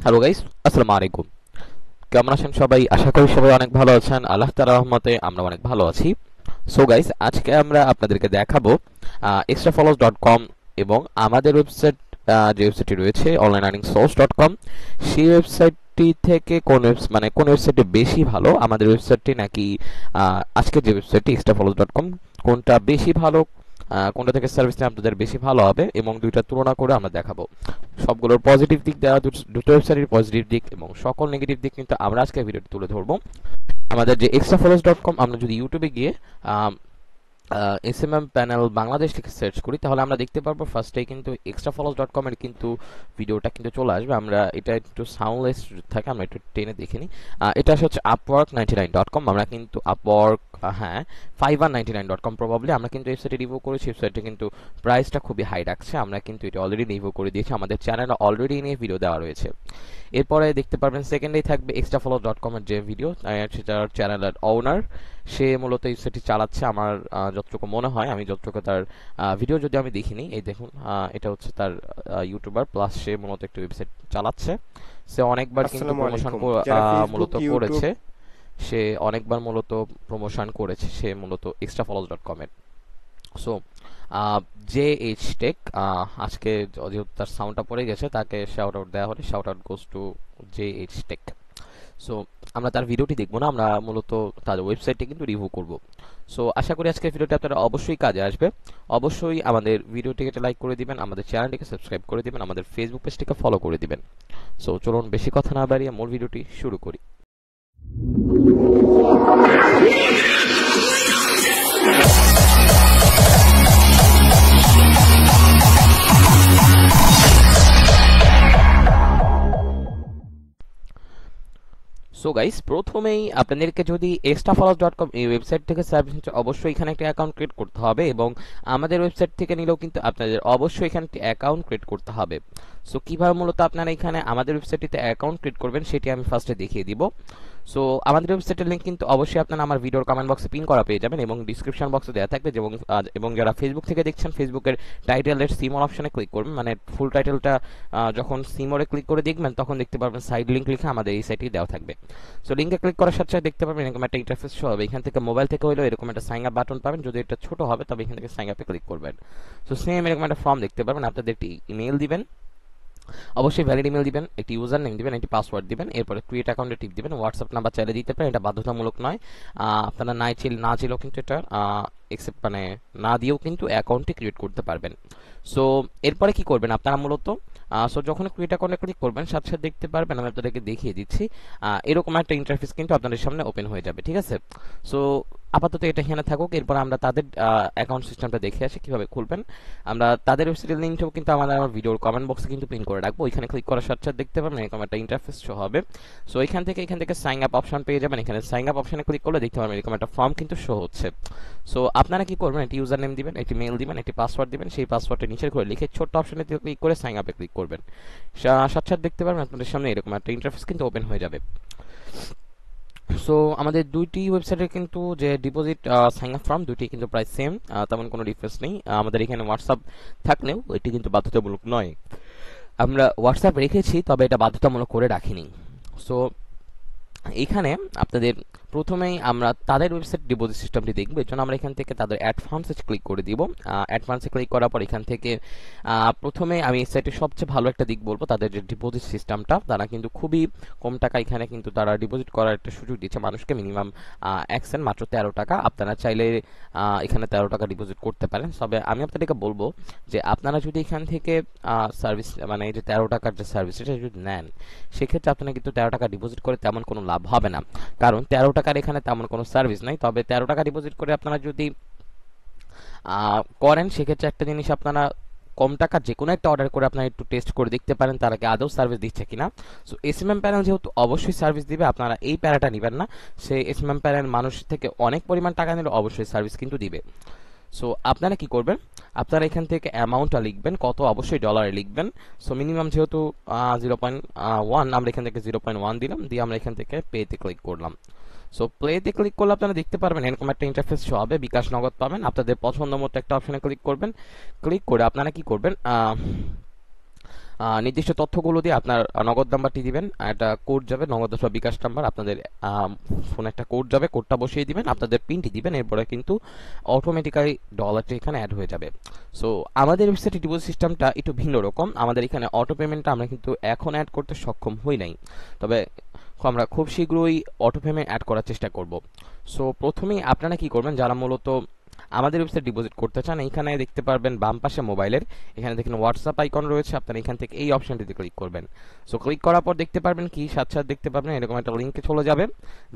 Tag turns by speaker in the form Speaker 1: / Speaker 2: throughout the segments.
Speaker 1: Hello guys, আসসালামু আলাইকুম। কেমন আছেন সবাই? আশা করি সবাই অনেক ভালো আছেন। আল্লাহ তাআলার রহমতে আমরা অনেক ভালো আছি। সো গাইস, আজকে আমরা আপনাদেরকে দেখাবো extrafollows.com এবং আমাদের ওয়েবসাইট, যে ওয়েবসাইটটি রয়েছে onlineearningsource.com, সেই ওয়েবসাইটটি থেকে কোন ওয়েবসাইটটি বেশি ভালো, আমাদের ওয়েবসাইটটি নাকি আজকের যে ওয়েবসাইটটি extrafollows.com, কোনটা বেশি ভালো, কোনটা থেকে সার্ভিস নিয়ে আপনাদের বেশি ভালো হবে এবং দুইটা তুলনা করে আমরা দেখাবো। সবগুলোর পজিটিভ দিক দেওয়া, দুটো ওয়েবসাইটের পজিটিভ দিক এবং সকল নেগেটিভ দিক কিন্তু আমরা আজকে ভিডিওতে তুলে ধরবো। আমাদের যে extrafollows.com, আমরা যদি ইউটিউবে গিয়ে এসএমএম প্যানেল বাংলাদেশ থেকে সার্চ করি, তাহলে আমরা দেখতে পারবো ফার্স্টেই কিন্তু extrafollows.com এর কিন্তু ভিডিওটা কিন্তু চলে আসবে। আমরা এটা একটু সাউন্ডলেস থাকে, আমরা একটু টেনে দেখে নিই। এটা হচ্ছে upwork99.com। আমরা কিন্তু আপওয়ার্ক, হ্যাঁ, fiverr99.com প্রবাবলি আমরা কিন্তু ওয়েবসাইটে রিভিউ করেছি। ওয়েবসাইটে কিন্তু প্রাইসটা খুবই হাই রাখছে। আমরা কিন্তু এটা অলরেডি রিভিউ করে দিয়েছি, আমাদের চ্যানেলে অলরেডি নিয়ে ভিডিও দেওয়া রয়েছে। এরপরে দেখতে পারবেন সেকেন্ডেই থাকবে extrafollows.com এর যে ভিডিও, সেটার চ্যানেলের ওনার, সে মূলত ওয়েবসাইটটি চালাচ্ছে। আমার যতটুকু মনে হয়, আমি যতটুকু তার ভিডিও যদি আমি দেখিনি, এই দেখুন, এটা হচ্ছে তার ইউটিউবার প্লাস সে মূলত একটি ওয়েবসাইট চালাচ্ছে। সে অনেকবার কিন্তু
Speaker 2: আসসালামু
Speaker 1: প্রমোশন
Speaker 2: আলাইকুম। যারা ফেসবুক
Speaker 1: মূলত
Speaker 2: ইউটিউব
Speaker 1: করেছে। সে অনেকবার মূলত প্রমোশন করেছে, সে মূলত extrafollows.com এর। সো জে এইচ টেক, আজকে যেহেতু তার সাউন্ডটা পড়ে গেছে, তাকে শাউট আউট দেওয়া হলে shout out goes to J H tech. So আমরা তার ভিডিওটি দেখবো না, আমরা মূলত তার ওয়েবসাইটটি কিন্তু রিভিউ করব। সো আশা করি আজকের ভিডিওটি আপনারা অবশ্যই কাজে আসবে। অবশ্যই আমাদের ভিডিওটিকে লাইক করে দিবেন, আমাদের চ্যানেলটিকে সাবস্ক্রাইব করে দিবেন, আমাদের ফেসবুক পেজটিকে ফলো করে দিবেন। সো চলুন বেশি কথা না বাড়িয়ে মূল ভিডিওটি শুরু করি। সো গাইস, প্রথমেই আপনাদেরকে যদি extrafollows.com এই ওয়েবসাইট থেকে সার্ভিস নিতে, অবশ্যই এখানে একটা অ্যাকাউন্ট ক্রিয়েট করতে হবে এবং আমাদের ওয়েবসাইট থেকে নিলেও কিন্তু আপনাদের অবশ্যই এখানে একটি অ্যাকাউন্ট ক্রিয়েট করতে হবে। সো কিভাবে মূলত আপনারা এখানে আমাদের ওয়েবসাইটটিতে অ্যাকাউন্ট ক্রিয়েট করবেন সেটি আমি ফার্স্টে দেখিয়ে দিব। সো আমাদের ওয়েবসাইটের লিংক কিন্তু অবশ্যই আপনারা আমার ভিডিওর কমেন্ট বক্সে পিন করা পেয়ে যাবেন এবং ডিসক্রিপশন বক্সে দেওয়া থাকবে। এবং যারা ফেসবুক থেকে দেখছেন, ফেসবুকের টাইটেলের সিমোর অপশনে ক্লিক করবেন, মানে ফুল টাইটেলটা যখন সিমোরে ক্লিক করে দেখবেন, তখন দেখতে পারবেন সাইড লিংক লিখে আমাদের এই সাইটটি দেওয়া থাকবে। সো লিঙ্কে ক্লিক করার সাথে সাথে দেখতে পাবেন এরকম একটা ইন্টারফেস শো হবে। এখান থেকে মোবাইল থেকে হলেও এরকম একটা সাইন আপ বাটন পাবেন। যদি এটা ছোট হবে তবে এখান থেকে সাইন আপে ক্লিক করবেন। সো সেম এরকম একটা ফর্ম দেখতে পাবেন। আপনাদের একটি ইমেল দিবেন, অবশ্যই ভ্যালিড ইমেল দিবেন, একটি ইউজার নেম দিবেন, একটি পাসওয়ার্ড দিবেন, এরপরে ক্রিয়েট অ্যাকাউন্টে টিপ দিবেন। হোয়াটসঅ্যাপ নাম্বার চাইলে দিতে পারেন, এটা বাধ্যতামূলক নয়। আপনারা না চাইলেও কিন্তু এটা একসেপ্ট, মানে না দিয়েও কিন্তু অ্যাকাউন্টটি ক্রিয়েট করতে পারবেন। সো এরপরে কি করবেন আপনারা মূলত, সো যখন ক্রিয়েট অ্যাকাউন্টে ক্লিক করবেন, সাথে সাথে দেখতে পারবেন, আমি আপনাদেরকে দেখিয়ে দিচ্ছি, এরকম একটা ইন্টারফেস কিন্তু আপনাদের সামনে ওপেন হয়ে যাবে। ঠিক আছে? সো আপাতত এটা এখানে থাকুক, এরপর আমরা তাদের অ্যাকাউন্ট সিস্টেমটা দেখে আসি কিভাবে খুলবেন। আমরা তাদের ওয়েবসাইটের লিঙ্কটাও কিন্তু আমার ভিডিওর কমেন্ট বক্সে কিন্তু পিন করে রাখবো। ওইখানে ক্লিক করার সাথে সাথে দেখতে পাবেন এরকম একটা ইন্টারফেস শো হবে। সো এখান থেকে সাইন আপ অপশন পেয়ে যাবেন। এখানে সাইন আপ অপশনে ক্লিক করলে দেখতে পাবেন এরকম একটা ফর্ম কিন্তু শো হচ্ছে। সো আপনারা কি করবেন, একটি ইউজার নেম দিবেন, একটি মেল দিবেন, একটি পাসওয়ার্ড দিবেন। সেই পাসওয়ার্ডটা নিচের করে লিখে ছোট্ট অপশনে ক্লিক করে সাইন আপে ক্লিক করবেন। সাথে সাথে দেখতে পাবেন আপনাদের সামনে এরকম একটা ইন্টারফেস কিন্তু ওপেন হয়ে যাবে। সো আমাদের দুইটি ওয়েবসাইটের কিন্তু যে ডিপোজিট সাইন আপ ফর্ম, দুইটি কিন্তু প্রায় সেম, তেমন কোনো ডিফারেন্স নেই। আমাদের এখানে হোয়াটসঅ্যাপ থাকলেও এটি কিন্তু বাধ্যতামূলক নয়। আমরা হোয়াটসঅ্যাপ রেখেছি, তবে এটা বাধ্যতামূলক করে রাখিনি। সো এখানে আপনাদের প্রথমেই আমরা তাদের ওয়েবসাইট ডিপোজিট সিস্টেমটি দেখব। এর জন্য আমরা এখান থেকে তাদের অ্যাডভান্সে ক্লিক করে দিব। অ্যাডভান্সে ক্লিক করার পর এখান থেকে প্রথমে আমি এই সাইটের সবচেয়ে ভালো একটা দিক বলবো, তাদের যে ডিপোজিট সিস্টেমটা, তারা কিন্তু খুবই কম টাকা এখানে কিন্তু তারা ডিপোজিট করার একটা সুযোগ দিচ্ছে মানুষকে। মিনিমাম অ্যাকশন মাত্র 13 টাকা। আপনারা চাইলে এখানে 13 টাকা ডিপোজিট করতে পারেন। তবে আমি আপনাদেরকে বলবো যে আপনারা যদি এখান থেকে সার্ভিস, মানে এই যে 13 টাকার যে সার্ভিস, এটা যদি নেন, সেক্ষেত্রে আপনারা কিন্তু 13 টাকা ডিপোজিট করে তেমন কোনো লাভ হবে না, কারণ 13 টাকার এখানে তেমন কোনো সার্ভিস নাই। তবে 13 টাকা ডিপোজিট করে আপনারা যদি করেন, সেক্ষেত্রে একটা জিনিস, আপনারা কম টাকা যে কোনো একটা অর্ডার করে আপনারা একটু টেস্ট করে দেখতে পারেন তারা কি আদৌ সার্ভিস দিচ্ছে কিনা। সো এসএমএম প্যানেল যেহেতু অবশ্যই সার্ভিস দিবে, আপনারা এই প্যারাটা নেবেন না। সেই এসএমএম প্যানেল মানুষ থেকে অনেক পরিমাণ টাকা নিলে অবশ্যই সার্ভিস কিন্তু দিবে। সো আপনারা কি করবেন, আপনারা এখান থেকে অ্যামাউন্টটা লিখবেন, কত, অবশ্যই ডলারে লিখবেন। সো মিনিমাম যেহেতু 0.1, আমরা এখান থেকে 0.1 দিলাম, দিয়ে আমরা এখান থেকে পেতে ক্লিক করলাম। সো প্লেতে ক্লিক করলে আপনারা দেখতে পারবেন এরকম একটা ইন্টারফেস শো হবে। বিকাশ নগদ পাবেন, আপনাদের পছন্দ মতো একটা অপশনে ক্লিক করবেন। ক্লিক করে আপনারা কি করবেন, নির্দিষ্ট তথ্যগুলো দিয়ে আপনার নগদ নাম্বারটি দিবেন, একটা কোড যাবে, নগদ অথবা বিকাশ নাম্বার, আপনাদের ফোনে একটা কোড যাবে, কোডটা বসিয়ে দিবেন, আপনাদের পিনটি দিবেন, এরপরে কিন্তু অটোমেটিক্যালি ডলারটি এখানে অ্যাড হয়ে যাবে। সো আমাদের ওয়েবসাইটে ডিপোজিট সিস্টেমটা একটু ভিন্ন রকম। আমাদের এখানে অটো পেমেন্টটা আমরা কিন্তু এখন অ্যাড করতে সক্ষম হই নাই, তবে আমরা খুব শীঘ্রই অটো পেমেন্ট অ্যাড করার চেষ্টা করব। সো প্রথমেই আপনারা কি করবেন, যারা মূলত আমাদের ওয়েবসাইট ডিপোজিট করতে চান, এইখানে দেখতে পারবেন বাম পাশে মোবাইলের, এখানে দেখেন হোয়াটসঅ্যাপ আইকন রয়েছে, আপনারা এখান থেকে এই অপশনটিতে ক্লিক করবেন। সো ক্লিক করার পর দেখতে পারবেন কি সাথে সাথে দেখতে পাবেন এরকম একটা লিঙ্কে চলে যাবে।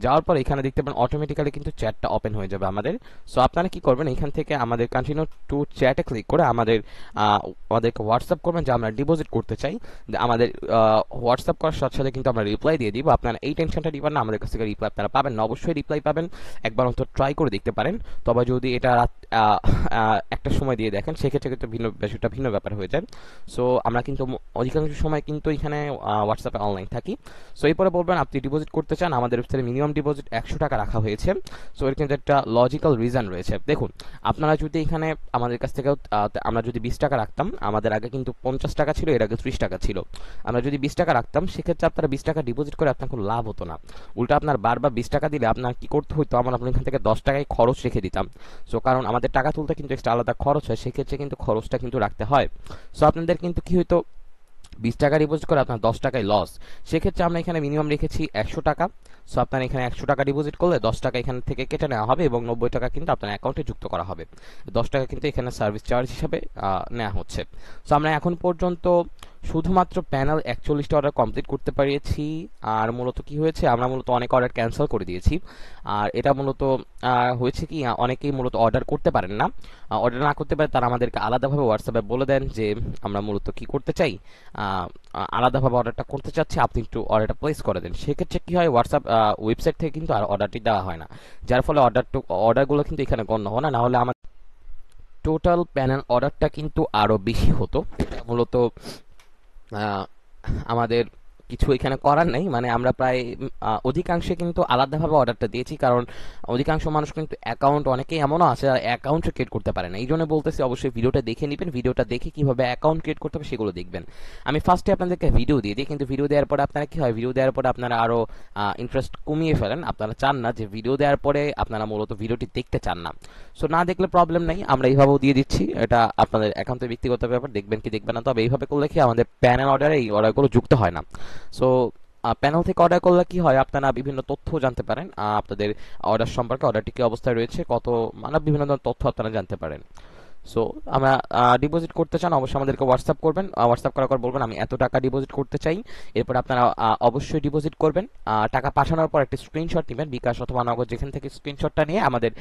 Speaker 1: যাওয়ার পর এখানে দেখতে পাবেন অটোমেটিক্যালি কিন্তু চ্যাটটা ওপেন হয়ে যাবে আমাদের। সো আপনারা কি করবেন, এখান থেকে আমাদের কন্টিনিউ টু চ্যাটে ক্লিক করে আমাদেরকে হোয়াটসঅ্যাপ করবেন যে আমরা ডিপোজিট করতে চাই। আমাদের হোয়াটসঅ্যাপ করার সাথে সাথে কিন্তু আমরা রিপ্লাই দিয়ে দিব। আপনারা এই টেনশনটা দিবেন না, আমাদের কাছ থেকে রিপ্লাই আপনারা পাবেন না, অবশ্যই রিপ্লাই পাবেন। একবার অন্তত ট্রাই করে দেখতে পারেন। তবে যদি এটা একটা সময় দিয়ে দেখেন, সেক্ষেত্রে কিন্তু বিষয়টা ভিন্ন ব্যাপার হয়ে যায়। সো আমরা কিন্তু অধিকাংশ সময় কিন্তু এখানে হোয়াটসঅ্যাপে অনলাইন থাকি। সো এরপরে বলবেন আপনি ডিপোজিট করতে চান, আমাদের ওয়েবসাইটে মিনিমাম ডিপোজিট 100 টাকা রাখা হয়েছে। সো এর কিন্তু একটা লজিক্যাল রিজন রয়েছে। দেখুন, আপনারা যদি এখানে আমাদের কাছ থেকে আমরা যদি 20 টাকা রাখতাম, আমাদের আগে কিন্তু 50 টাকা ছিল, এর আগে 30 টাকা ছিল। আমরা যদি 20 টাকা রাখতাম, সেক্ষেত্রে আপনারা 20 টাকা ডিপোজিট করে আপনার কোনো লাভ হতো না। উল্টা আপনার বারবার 20 টাকা দিলে আপনার কি করতে হতো, আমরা আপনার এখান থেকে 10 টাকায় খরচ রেখে দিতাম। সো কারণ আমাদের টাকা তুলতে কিন্তু এক্সট্রা আলাদা খরচ হয়, সেক্ষেত্রে কিন্তু খরচটা কিন্তু রাখতে হয়। সো আপনাদের কিন্তু কি হইতো, 20 টাকা ডিপোজিট করে আপনার 10 টাকায় লস। সেক্ষেত্রে আমরা এখানে মিনিমাম রেখেছি 100 টাকা। সো আপনার এখানে 100 টাকা ডিপোজিট করলে 10 টাকা এখান থেকে কেটে নেওয়া হবে এবং 90 টাকা কিন্তু আপনার অ্যাকাউন্টে যুক্ত করা হবে। 10 টাকা কিন্তু এখানে সার্ভিস চার্জ হিসাবে নেওয়া হচ্ছে। সো আমরা এখন পর্যন্ত শুধুমাত্র প্যানেল 41টা অর্ডার কমপ্লিট করতে পেরেছি। আর মূলত কি হয়েছে, আমরা মূলত অনেক অর্ডার ক্যান্সেল করে দিয়েছি। আর এটা মূলত হয়েছে কি, অনেকেই মূলত অর্ডার করতে পারেন না। অর্ডার না করতে পারে তারা আমাদেরকে আলাদাভাবে হোয়াটসঅ্যাপে বলে দেন যে আমরা মূলত কি করতে চাই, আলাদাভাবে অর্ডারটা করতে চাচ্ছি, আপনি একটু অর্ডারটা প্লেস করে দেন। সেক্ষেত্রে কি হয়, হোয়াটসঅ্যাপ ওয়েবসাইট থেকে কিন্তু আর অর্ডারটি দেওয়া হয় না, যার ফলে অর্ডারগুলো কিন্তু এখানে গণ্য হয় না। না হলে আমার টোটাল প্যানেল অর্ডারটা কিন্তু আরো বেশি হতো। এটা মূলত আমাদের কিছু এখানে করার নেই, মানে আমরা প্রায় অধিকাংশে কিন্তু আলাদাভাবে অর্ডারটা দিয়েছি, কারণ অধিকাংশ মানুষ কিন্তু অ্যাকাউন্ট, অনেকেই এমনও আছে যারা অ্যাকাউন্ট ক্রিয়েট করতে পারে না। এই জন্য বলতেছি অবশ্যই ভিডিওটা দেখে নেবেন, ভিডিওটা দেখে কিভাবে অ্যাকাউন্ট ক্রিয়েট করতে হবে সেগুলো দেখবেন। আমি ফার্স্টে আপনাদেরকে ভিডিও দিয়ে দিই, কিন্তু ভিডিও দেওয়ার পরে আপনারা কি হয়, ভিডিও দেওয়ার পরে আপনারা আরো ইন্টারেস্ট কমিয়ে ফেলেন। আপনারা চান না যে ভিডিও দেওয়ার পরে আপনারা মূলত ভিডিওটি দেখতে চান না। সো না দেখলে প্রবলেম নেই, আমরা এইভাবেও দিয়ে দিচ্ছি, এটা আপনাদের অ্যাকাউন্টের ব্যক্তিগত ব্যাপার, দেখবেন কি দেখবেন না। তবে এইভাবে করলে কি আমাদের প্যানেল অর্ডারে এই অর্ডারগুলো যুক্ত হয় না। সো প্যানেল থেকে অর্ডার করলে কি হয়, আপনারা বিভিন্ন তথ্য জানতে পারেন, আপনাদের অর্ডার সম্পর্কে, অর্ডারটি কি অবস্থায় রয়েছে, কত, মানে বিভিন্ন ধরনের তথ্য আপনারা জানতে পারেন। সো আমরা ডিপোজিট করতে চান, অবশ্যই আমাদেরকে হোয়াটসঅ্যাপ করবেন। হোয়াটসঅ্যাপ করার পর বলবেন আমি এত টাকা ডিপোজিট করতে চাই। এরপর আপনারা অবশ্যই ডিপোজিট করবেন। টাকা পাঠানোর পর একটি স্ক্রিনশট নেবেন, বিকাশ অথবা নগদ যেখান থেকে স্ক্রিনশটটা নিয়ে আমাদের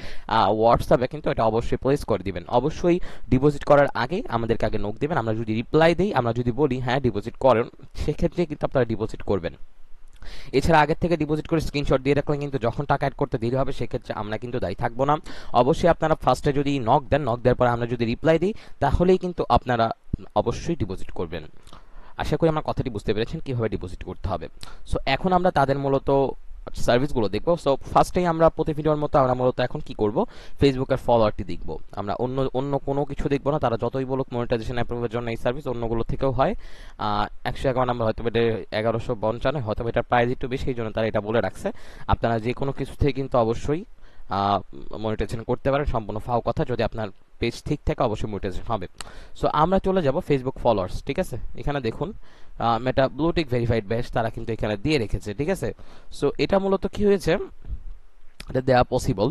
Speaker 1: হোয়াটসঅ্যাপে কিন্তু এটা অবশ্যই প্লেস করে দিবেন। অবশ্যই ডিপোজিট করার আগে আমাদেরকে আগে নোক দিবেন। আমরা যদি রিপ্লাই দিই, আমরা যদি বলি হ্যাঁ ডিপোজিট করেন, সেক্ষেত্রে কিন্তু আপনারা ডিপোজিট করবেন। এছাড়া আগের থেকে ডিপোজিট করে স্ক্রিনশট দিয়ে রাখলে কিন্তু যখন টাকা অ্যাড করতে দেরি হবে, সেক্ষেত্রে আমরা কিন্তু দায়ী থাকবো না। অবশ্যই আপনারা ফার্স্টে যদি নক দেন, নক দেওয়ার পরে আমরা যদি রিপ্লাই দিই, তাহলেই কিন্তু আপনারা অবশ্যই ডিপোজিট করবেন। আশা করি আমার কথাটি বুঝতে পেরেছেন কিভাবে ডিপোজিট করতে হবে। সো এখন আমরা তাদের মূলত সার্ভিসগুলো দেখবো। সো ফার্স্টেই আমরা প্রতি ভিডিওর মতো আমরা মূলত এখন কি করব, ফেসবুকের ফলোয়ারটি দেখব। আমরা অন্য অন্য কোনো কিছু দেখবো না, তারা যতই বলুক মনিটাইজেশন অ্যাপ্রুভের জন্য এই সার্ভিস অন্যগুলো থেকেও হয়। 151 নাম্বার হয়তো এটা 1155, হয়তো এটার প্রাইস একটু বেশি, এই জন্য তারা এটা বলে রাখছে। আপনারা যে কোনো কিছু থেকে কিন্তু অবশ্যই মনিটাইজেশন করতে পারেন, সম্পূর্ণ ফাও কথা। যদি আপনার পেজ ঠিক থাকে অবশ্যই মনিটাইজেশন হবে। সো আমরা চলে যাব ফেসবুক ফলোয়ার্স, ঠিক আছে। এখানে দেখুন মেটা ব্লুটিক ভেরিফাইড ব্যাচ তারা কিন্তু এখানে দিয়ে রেখেছে, ঠিক আছে। সো এটা মূলত কি হয়েছে, এটা দেওয়া পসিবল।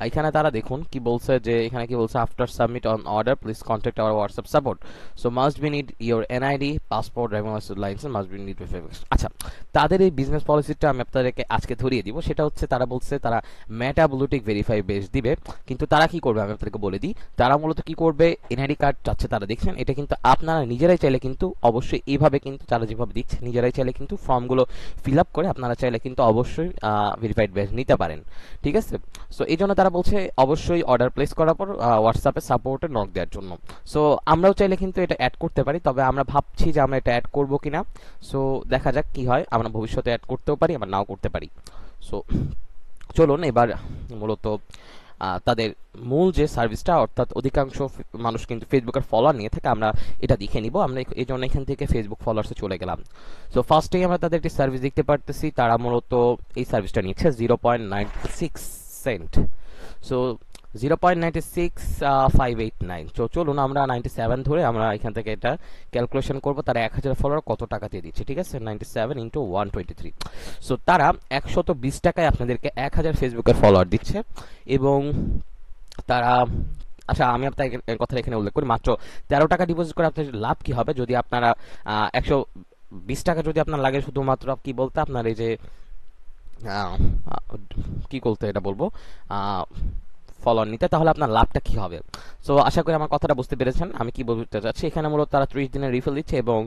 Speaker 1: এখানে তারা দেখুন কি বলছে, যে এখানে কি বলছে, after submit on order please contact our WhatsApp support. So must be need your NID, passport, driving licence must be need. আচ্ছা, তাদের এই বিজনেস পলিসিটা আমি আপনাদেরকে আজকে ধরিয়ে দিব। সেটা হচ্ছে তারা বলছে তারা মেটা ব্লুটিক ভেরিফাই বেস দিবে, কিন্তু তারা কি করবে আমি আপনাদেরকে বলে দিই। তারা মূলত কি করবে, এনআইডি কার্ড চাচ্ছে তারা, দেখছেন এটা কিন্তু আপনারা নিজেরাই চাইলে কিন্তু অবশ্যই এইভাবে কিন্তু তারা যেভাবে দিচ্ছে, নিজেরাই চাইলে কিন্তু ফর্মগুলো ফিল আপ করে আপনারা চাইলে কিন্তু অবশ্যই ভেরিফাইড বেস নিতে পারেন, ঠিক আছে। সো এই জন্য তারা বলছে অবশ্যই অর্ডার প্লেস করার পর হোয়াটসঅ্যাপে সাপোর্টে নক দেওয়ার জন্য। সো আমরাও চাইলে কিন্তু এটা অ্যাড করতে পারি, তবে আমরা ভাবছি যে আমরা এটা অ্যাড করবো কিনা। সো দেখা যাক কি হয়, আমরা ভবিষ্যতে অ্যাড করতেও পারি, আমরা নাও করতে পারি। সো চলুন এবার মূলত তাদের মূল যে সার্ভিসটা, অর্থাৎ অধিকাংশ মানুষ কিন্তু ফেসবুকের ফলোয়ার নিয়ে থাকে, আমরা এটা দেখে নিব। আমরা এই জন্য এখান থেকে ফেসবুক ফলোয়ার্সে চলে গেলাম। সো ফার্স্টেই আমরা তাদের একটি সার্ভিস দেখতে পারতেছি, তারা মূলত এই সার্ভিসটা নিচ্ছে 0.96 সেন্ট। সো 0.96589। তো চলুন আমরা 97 ধরে আমরা এখান থেকে এটা ক্যালকুলেশন করব, তারা 1000 ফলোয়ার কত টাকা দিয়ে দিচ্ছে। ঠিক আছে, 97 ইন্টু 123। সো তারা 120 টাকায় আপনাদেরকে 1000 ফেসবুকের ফলোয়ার দিচ্ছে। এবং তারা, আচ্ছা আমি আপনার কথা এখানে উল্লেখ করি, মাত্র 13 টাকা ডিপোজিট করে আপনার লাভ কি হবে যদি আপনারা 120 টাকা যদি আপনার লাগে শুধুমাত্র কি বলতে আপনার এই যে আহ, কি বলতে এটা বলবো ফলোয়ার নিতে, তাহলে আপনার লাভটা কি হবে। সো আশা করি আমার কথাটা বুঝতে পেরেছেন আমি কি বলতে চাচ্ছি। এখানে মূলত তারা 30 দিনের রিফিল দিচ্ছে এবং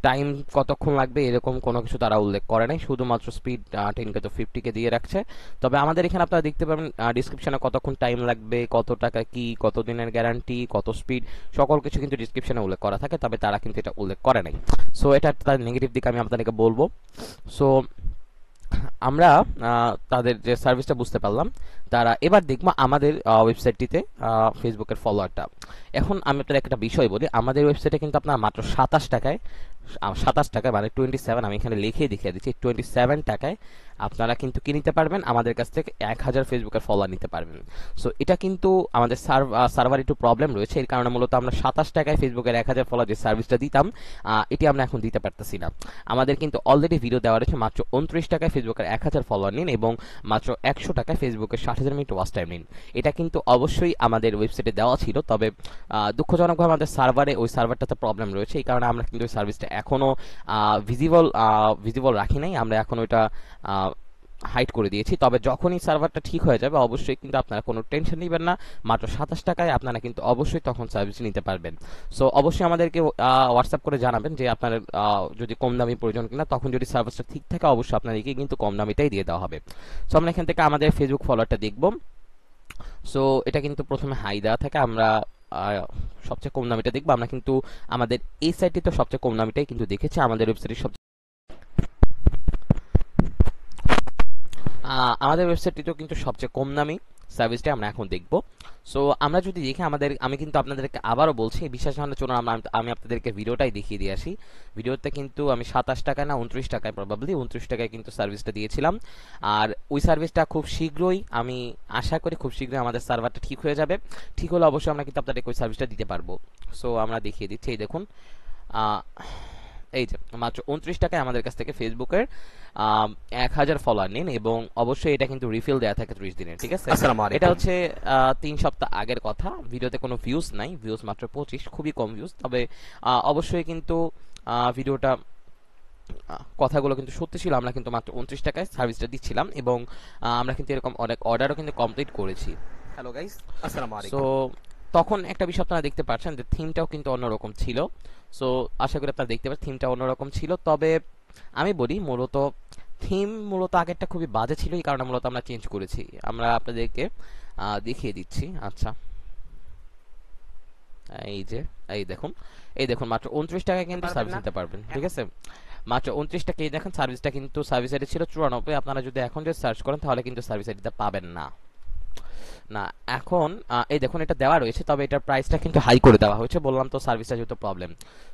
Speaker 1: টাইম কতক্ষণ লাগবে এরকম কোনো কিছু তারা উল্লেখ করে নাই, শুধুমাত্র স্পিড 10 তো 50 দিয়ে রাখছে। তবে আমাদের এখানে আপনারা দেখতে পাবেন ডিসক্রিপশনে কতক্ষণ টাইম লাগবে, কত টাকা কি, কত দিনের গ্যারান্টি, কত স্পিড, সকল কিছু কিন্তু ডিসক্রিপশনে উল্লেখ করা থাকে, তবে তারা কিন্তু এটা উল্লেখ করে নাই। সো এটা তার নেগেটিভ দিক আমি আপনাদেরকে বলবো। সো আমরা তাদের যে সার্ভিসটা বুঝতে পারলাম। তারা এবার দেখবো আমাদের ওয়েবসাইটটিতে ফেসবুকের ফলোয়ারটা। এখন আমি আপনাদের একটা বিষয় বলি, আমাদের ওয়েবসাইটে কিন্তু আপনার মাত্র 27 টাকায় মানে 27, আমি এখানে লিখে দেখিয়ে দিচ্ছি, 27 টাকায় আপনারা কিন্তু কি নিতে পারবেন, আমাদের কাছ থেকে 1000 ফেসবুকের ফলোয়ার নিতে পারবেন। সো এটা কিন্তু আমাদের সার্ভার একটু প্রবলেম রয়েছে, এর কারণে মূলত আমরা 27 টাকায় ফেসবুকের 1000 ফলোয়ার যে সার্ভিসটা দিতাম এটি আমরা এখন দিতে পারতেছি না। আমাদের কিন্তু অলরেডি ভিডিও দেওয়া রয়েছে, মাত্র 29 টাকায় ফেসবুকের 1000 ফলোয়ার নিন এবং মাত্র 100 টাকায় ফেসবুকের 60,000 মিনিট ওয়াচ টাইম নিন। এটা কিন্তু অবশ্যই আমাদের ওয়েবসাইটে দেওয়া ছিল, তবে দুঃখজনকভাবে আমাদের সার্ভারে ওই সার্ভারটাতে প্রবলেম রয়েছে, এই কারণে আমরা কিন্তু ওই সার্ভিসটা এখনো ভিজিবল রাখি নাই, আমরা এখন ওইটা হাইড করে দিয়েছি। তবে যখনই সার্ভারটা ঠিক হয়ে যাবে অবশ্যই কিন্তু আপনারা কোনো টেনশন নেবেন না, মাত্র 27 টাকায় আপনারা কিন্তু অবশ্যই তখন সার্ভিস নিতে পারবেন। সো অবশ্যই আমাদেরকে হোয়াটসঅ্যাপ করে জানাবেন যে আপনার যদি কম দামি প্রয়োজন কিনা, তখন যদি সার্ভিসটা ঠিক থাকে অবশ্যই আপনাদেরকে কিন্তু কম দামিটাই দিয়ে দেওয়া হবে। সো আমরা এখান থেকে আমাদের ফেসবুক ফলোয়ারটা দেখব। সো এটা কিন্তু প্রথমে হাই দেওয়া থাকে, আমরা সবচেয়ে কম দামিটা দেখবো। আমরা কিন্তু আমাদের এই সাইটটি তো সবচেয়ে কম দামিটাই কিন্তু দেখেছি, আমাদের ওয়েবসাইটের আমাদের ওয়েবসাইটটিতেও কিন্তু সবচেয়ে কম দামি সার্ভিসটা আমরা এখন দেখব। সো আমরা যদি দেখি আমি কিন্তু আপনাদেরকে আবারও বলছি, বিশ্বাস না হলে চলুন আমি আপনাদেরকে ভিডিওটাই দেখিয়ে দিয়ে আসি। ভিডিওতে কিন্তু আমি 27 টাকায় না 29 টাকায়, প্রবাবলি 29 টাকায় কিন্তু সার্ভিসটা দিয়েছিলাম। আর ওই সার্ভিসটা খুব শীঘ্রই, আমি আশা করি খুব শীঘ্রই আমাদের সার্ভারটা ঠিক হয়ে যাবে। ঠিক হলে অবশ্যই আমরা কিন্তু আপনাদেরকে ওই সার্ভিসটা দিতে পারবো। সো আমরা দেখিয়ে দিচ্ছি, এই দেখুন এই যে মাত্র 29 টাকায় আমাদের কাছ থেকে ফেসবুকের 1000 ফলোয়ার নিন এবং অবশ্যই এটা কিন্তু রিফিল দেওয়া থাকে 30 দিনের। ঠিক আছে, এটা হচ্ছে 3 সপ্তাহ আগের কথা, ভিডিওতে কোনো ভিউজ নাই, ভিউজ মাত্র 25, খুবই কম ভিউজ। তবে অবশ্যই কিন্তু ভিডিওটা কথাগুলো কিন্তু সত্যি ছিল, আমরা কিন্তু মাত্র 29 টাকায় সার্ভিসটা দিচ্ছিলাম এবং আমরা কিন্তু এরকম অনেক অর্ডারও কিন্তু কমপ্লিট করেছি।
Speaker 2: হ্যালো গাইস, আসসালামু
Speaker 1: সো
Speaker 2: আলাইকুম।
Speaker 1: তখন একটা বিষয় আপনারা দেখতে পাচ্ছেন যে থিমটাও কিন্তু অন্যরকম ছিল। সো আশা করি আপনারা দেখতে পাচ্ছেন থিমটা অন্যরকম ছিল। তবে আমি বলি মূলত আগেরটা খুবই বাজে ছিল, এই কারণে মূলত আমরা চেঞ্জ করেছি। আমরা আপনাদেরকে দেখিয়ে দিচ্ছি। আচ্ছা এই যে এই দেখুন মাত্র 29 টাকায় কিন্তু সার্ভিস নিতে পারবেন। ঠিক আছে, মাত্র 29 টাকায় দেখেন সার্ভিসটা কিন্তু সার্ভিস আইডি ছিল 94, আপনারা যদি এখন যদি সার্চ করেন তাহলে কিন্তু সার্ভিস আইডিটা পাবেন না। এখন এই দেখুন এটা দেওয়া রয়েছে, তবে এটার প্রাইসটা কিন্তু হাই করে দেওয়া হয়েছে, বললাম তো সার্ভিসটা যেহেতু প্রবলেম।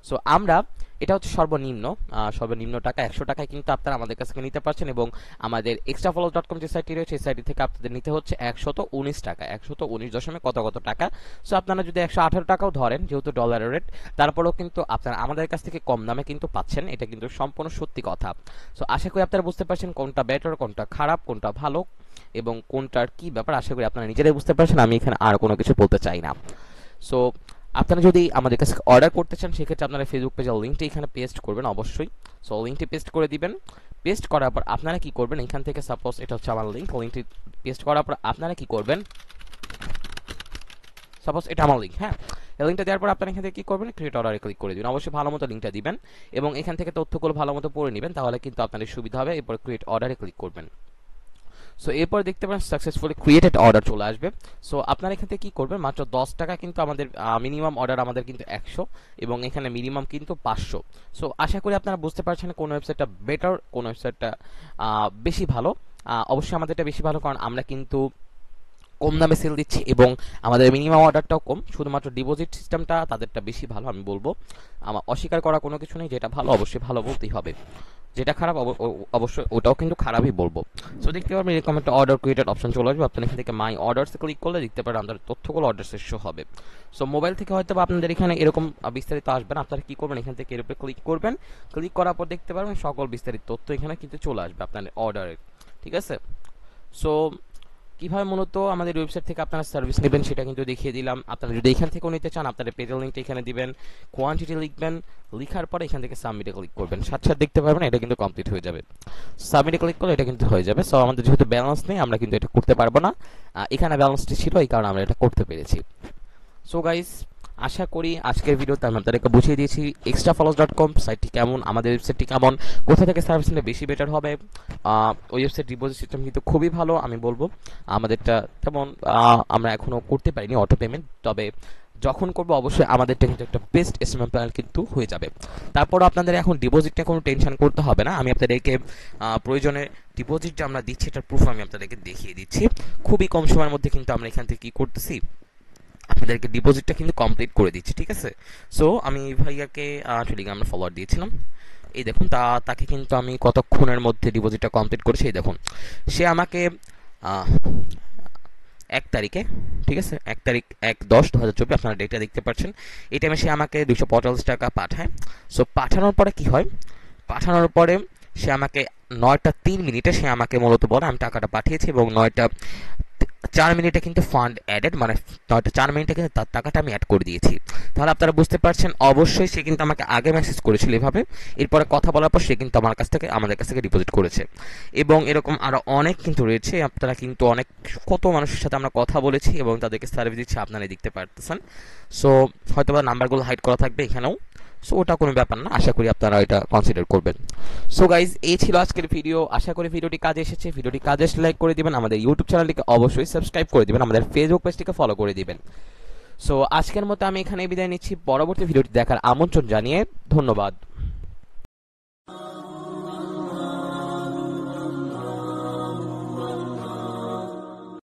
Speaker 1: সো আমরা এটা হচ্ছে সর্বনিম্ন টাকা 100 টাকায় কিন্তু আপনারা আমাদের কাছ থেকে নিতে পারছেন এবং আমাদের extrafollows.com যে সাইটটি রয়েছে এই সাইটটি থেকে আপনাদের নিতে হচ্ছে 119 টাকা, 119 দশমিক কত টাকা। সো আপনারা যদি 118 টাকাও ধরেন, যেহেতু ডলারের রেট, তারপরেও কিন্তু আপনারা আমাদের কাছ থেকে কম দামে কিন্তু পাচ্ছেন, এটা কিন্তু সম্পূর্ণ সত্যি কথা। সো আশা করি আপনারা বুঝতে পারছেন কোনটা বেটার, কোনটা খারাপ, কোনটা ভালো এবং কোনটার কি ব্যাপার, আশা করি আপনারা নিজেরাই বুঝতে পারছেন, আমি এখানে আর কোনো কিছু বলতে চাই না। সো আপনারা যদি আমাদের কাছে অর্ডার করতে চান সেক্ষেত্রে আপনারা ফেসবুক পেজের লিঙ্কটি এখানে পেস্ট করবেন অবশ্যই। সো লিঙ্কটি পেস্ট করে দিবেন। পেস্ট করার পর আপনারা কি করবেন, এখান থেকে সাপোজ এটা হচ্ছে আমার লিঙ্কটি পেস্ট করার পর আপনারা কি করবেন, সাপোজ এটা আমার লিঙ্ক, হ্যাঁ, এই লিঙ্কটা দেওয়ার পর আপনারা এখান থেকে কি করবেন, ক্রিয়েট অর্ডারে ক্লিক করে দিবেন। অবশ্যই ভালো মতো লিঙ্কটা দিবেন এবং এখান থেকে তথ্যগুলো ভালো মতো পড়ে নেবেন, তাহলে কিন্তু আপনাদের সুবিধা হবে। এরপর ক্রিয়েট অর্ডারে ক্লিক করবেন। সো এরপর দেখতে পারেন সাকসেসফুলি ক্রিয়েটেড অর্ডার চলে আসবে। সো আপনারা এখান থেকে কি করবেন, মাত্র 10 টাকা কিন্তু আমাদের মিনিমাম অর্ডার আমাদের কিন্তু 100 এবং এখানে মিনিমাম কিন্তু 500। সো আশা করি আপনারা বুঝতে পারছেন কোন ওয়েবসাইটটা বেটার, কোন ওয়েবসাইটটা বেশি ভালো। অবশ্যই আমাদেরটা বেশি ভালো, কারণ আমরা কিন্তু কম দামে সেল দিচ্ছি এবং আমাদের মিনিমাম অর্ডারটাও কম, শুধুমাত্র ডিপোজিট সিস্টেমটা তাদেরটা বেশি ভালো আমি বলবো। আমার অস্বীকার করা কোনো কিছু নেই, যেটা ভালো অবশ্যই ভালো বলতেই হবে, যেটা খারাপ অবশ্যই ওটাও কিন্তু খারাপই বলবো। সো দেখতে পারবেন এরকম একটা অর্ডার ক্রিয়েটেড অপশন চলে আসবে, আপনার এখান থেকে মাই অর্ডারসে ক্লিক করলে দেখতে পারেন আপনার তথ্যগুলো অর্ডারসে শো হবে। সো মোবাইল থেকে হয়তো বা আপনাদের এখানে এরকম বিস্তারিত আসবে না, আপনারা কি করবেন এখান থেকে এর উপরে ক্লিক করবেন, ক্লিক করার পর দেখতে পারবেন সকল বিস্তারিত তথ্য এখানে কিন্তু চলে আসবে আপনার অর্ডারের, ঠিক আছে। সো কিভাবে মূলত আমাদের ওয়েবসাইট থেকে আপনারা সার্ভিস নেবেন সেটা কিন্তু দেখিয়ে দিলাম। আপনারা যদি এখান থেকেও নিতে চান আপনাদের পেজের লিঙ্কটা এখানে দিবেন, কোয়ান্টিটি লিখবেন, লিখার পরে এখান থেকে সাবমিটে ক্লিক করবেন, সাথে সাথে দেখতে পারবেন এটা কিন্তু কমপ্লিট হয়ে যাবে। সাবমিটে ক্লিক করলে এটা কিন্তু হয়ে যাবে। সো আমাদের যেহেতু ব্যালেন্স নেই আমরা কিন্তু এটা করতে পারবো না, এখানে ব্যালেন্সটি ছিল এই কারণে আমরা এটা করতে পেরেছি। সো গাইস, আশা করি আজকের ভিডিওতে আমি আপনাদেরকে বুঝিয়ে দিয়েছি extrafollows.com সাইটটি কেমন, আমাদের ওয়েবসাইটটি কেমন, কোথা থেকে সার্ভিস নিলে বেশি বেটার হবে। ওয়েবসাইট ডিপোজিট সিস্টেম কিন্তু খুবই ভালো আমি বলবো। আমাদেরটা তেমন আমরা এখনও করতে পারিনি অটো পেমেন্ট, তবে যখন করবো অবশ্যই আমাদেরটা কিন্তু একটা বেস্ট এসএমএম প্ল্যান কিন্তু হয়ে যাবে। তারপরও আপনাদের এখন ডিপোজিটটা কোনো টেনশন করতে হবে না, আমি আপনাদেরকে প্রয়োজনে ডিপোজিট যে আমরা দিচ্ছি এটার প্রুফ আমি আপনাদেরকে দেখিয়ে দিচ্ছি। খুবই কম সময়ের মধ্যে কিন্তু আমরা এখান থেকে কি করতেছি, আপনাদেরকে ডিপোজিটটা কিন্তু কমপ্লিট করে দিচ্ছি, ঠিক আছে। সো আমি ভাইয়াকে টেলিগ্রামে ফলোয়ার দিয়েছিলাম, এই দেখুন তাকে কিন্তু আমি কতক্ষণের মধ্যে ডিপোজিটটা কমপ্লিট করেছি। এই দেখুন সে আমাকে 1 তারিখে, ঠিক আছে, 1 তারিখ 1/10/2024 আপনারা ডেটটা দেখতে পাচ্ছেন, এই টাইমে সে আমাকে 245 টাকা পাঠায়। সো পাঠানোর পরে কি হয়, পাঠানোর পরে সে আমাকে 9টা 3 মিনিটে সে আমাকে মূলত বলে আমি টাকাটা পাঠিয়েছি এবং 9টা 4 মিনিটে কিন্তু ফান্ড অ্যাডেড, মানে 9টা 4 মিনিটে কিন্তু তার টাকাটা আমি অ্যাড করে দিয়েছি। তাহলে আপনারা বুঝতে পারছেন অবশ্যই সে কিন্তু আমাকে আগে মেসেজ করেছিল এভাবে, এরপরে কথা বলার পর সে কিন্তু আমাদের কাছ থেকে ডিপোজিট করেছে। এবং এরকম আরও অনেক কিন্তু রয়েছে, আপনারা কিন্তু অনেক কত মানুষের সাথে আমরা কথা বলেছি এবং তাদেরকে সার্ভিস দিচ্ছি, আপনারা দেখতে পারতেছেন। সো হয়তো বা নাম্বারগুলো হাইড করা থাকবে এখানেও, সো ওটা কোনো ব্যাপার না, আশা করি আপনারা এটা কনসিডার করবেন। সো গাইজ, এই ছিল আজকের ভিডিও, আশা করি ভিডিওটি কাজে এসেছে। ভিডিওটি কাজে এসে লাইক করে দিবেন, আমাদের ইউটিউব চ্যানেলটিকে অবশ্যই সাবস্ক্রাইব করে দিবেন, আমাদের ফেসবুক পেজটিকে ফলো করে দিবেন। সো আজকের মতো আমি এখানে বিদায় নিচ্ছি, পরবর্তী ভিডিওটি দেখার আমন্ত্রণ জানিয়ে ধন্যবাদ।